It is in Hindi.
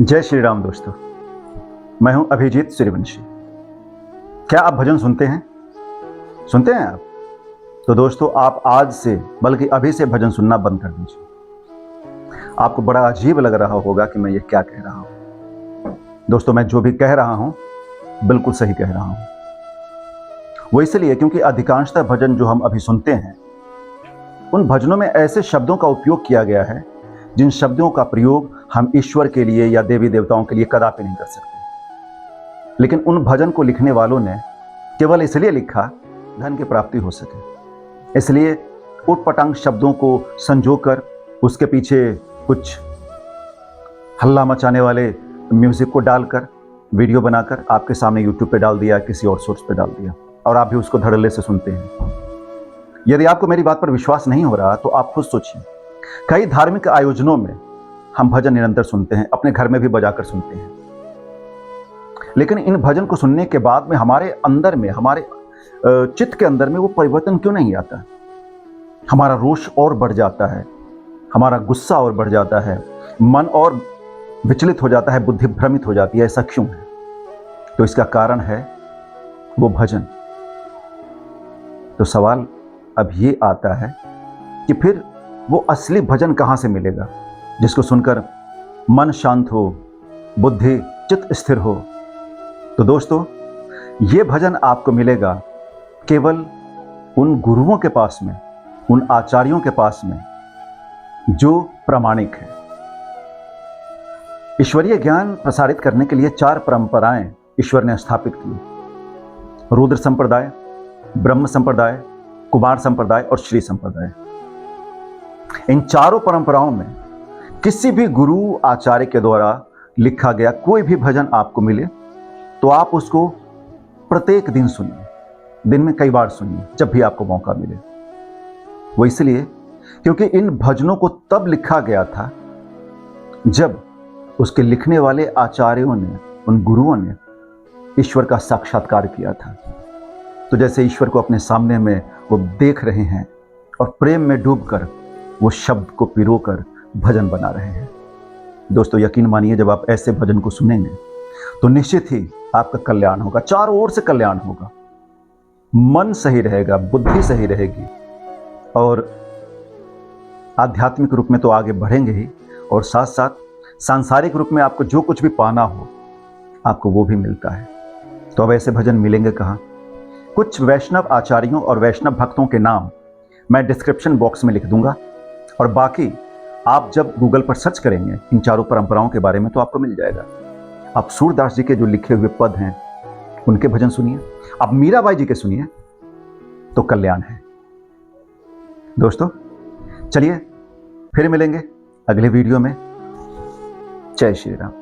जय श्री राम दोस्तों। मैं हूं अभिजीत सूर्यवंशी। क्या आप भजन सुनते हैं? सुनते हैं आप? तो दोस्तों आप आज से बल्कि अभी से भजन सुनना बंद कर दीजिए। आपको बड़ा अजीब लग रहा होगा कि मैं ये क्या कह रहा हूं। दोस्तों मैं जो भी कह रहा हूं बिल्कुल सही कह रहा हूं। वो इसलिए क्योंकि अधिकांशतः भजन जो हम अभी सुनते हैं उन भजनों में ऐसे शब्दों का उपयोग किया गया है जिन शब्दों का प्रयोग हम ईश्वर के लिए या देवी देवताओं के लिए कदापि नहीं कर सकते। लेकिन उन भजन को लिखने वालों ने केवल इसलिए लिखा धन की प्राप्ति हो सके, इसलिए उटपटांग शब्दों को संजोकर उसके पीछे कुछ हल्ला मचाने वाले म्यूजिक को डालकर वीडियो बनाकर आपके सामने यूट्यूब पे डाल दिया, किसी और सोर्स पे डाल दिया और आप भी उसको धड़ल्ले से सुनते हैं। यदि आपको मेरी बात पर विश्वास नहीं हो रहा तो आप खुद सोचिए। कई धार्मिक आयोजनों में हम भजन निरंतर सुनते हैं, अपने घर में भी बजाकर सुनते हैं, लेकिन इन भजन को सुनने के बाद में हमारे अंदर में, हमारे चित्त के अंदर में वो परिवर्तन क्यों नहीं आता? हमारा रोष और बढ़ जाता है, हमारा गुस्सा और बढ़ जाता है, मन और विचलित हो जाता है, बुद्धि भ्रमित हो जाती है। ऐसा क्यों है? तो इसका कारण है वो भजन। तो सवाल अब ये आता है कि फिर वो असली भजन कहाँ से मिलेगा जिसको सुनकर मन शांत हो, बुद्धि चित्त स्थिर हो? तो दोस्तों ये भजन आपको मिलेगा केवल उन गुरुओं के पास में, उन आचार्यों के पास में जो प्रामाणिक है। ईश्वरीय ज्ञान प्रसारित करने के लिए 4 परंपराएं ईश्वर ने स्थापित की: रुद्र संप्रदाय, ब्रह्म संप्रदाय, कुमार संप्रदाय और श्री संप्रदाय। इन चारों परंपराओं में किसी भी गुरु आचार्य के द्वारा लिखा गया कोई भी भजन आपको मिले तो आप उसको प्रत्येक दिन सुनिए, दिन में कई बार सुनिए, जब भी आपको मौका मिले। वो इसलिए क्योंकि इन भजनों को तब लिखा गया था जब उसके लिखने वाले आचार्यों ने, उन गुरुओं ने ईश्वर का साक्षात्कार किया था। तो जैसे ईश्वर को अपने सामने में वो देख रहे हैं और प्रेम में डूबकर वो शब्द को पिरोकर भजन बना रहे हैं। दोस्तों यकीन मानिए, जब आप ऐसे भजन को सुनेंगे तो निश्चित ही आपका कल्याण होगा, चारों ओर से कल्याण होगा। मन सही रहेगा, बुद्धि सही रहेगी और आध्यात्मिक रूप में तो आगे बढ़ेंगे ही, और साथ साथ सांसारिक रूप में आपको जो कुछ भी पाना हो आपको वो भी मिलता है। तो अब ऐसे भजन मिलेंगे कहाँ? कुछ वैष्णव आचार्यों और वैष्णव भक्तों के नाम मैं डिस्क्रिप्शन बॉक्स में लिख दूंगा, और बाकी आप जब गूगल पर सर्च करेंगे इन चारों परंपराओं के बारे में तो आपको मिल जाएगा। आप सूरदास जी के जो लिखे हुए पद हैं उनके भजन सुनिए, आप मीराबाई जी के सुनिए, तो कल्याण है। दोस्तों चलिए फिर मिलेंगे अगले वीडियो में। जय श्री राम।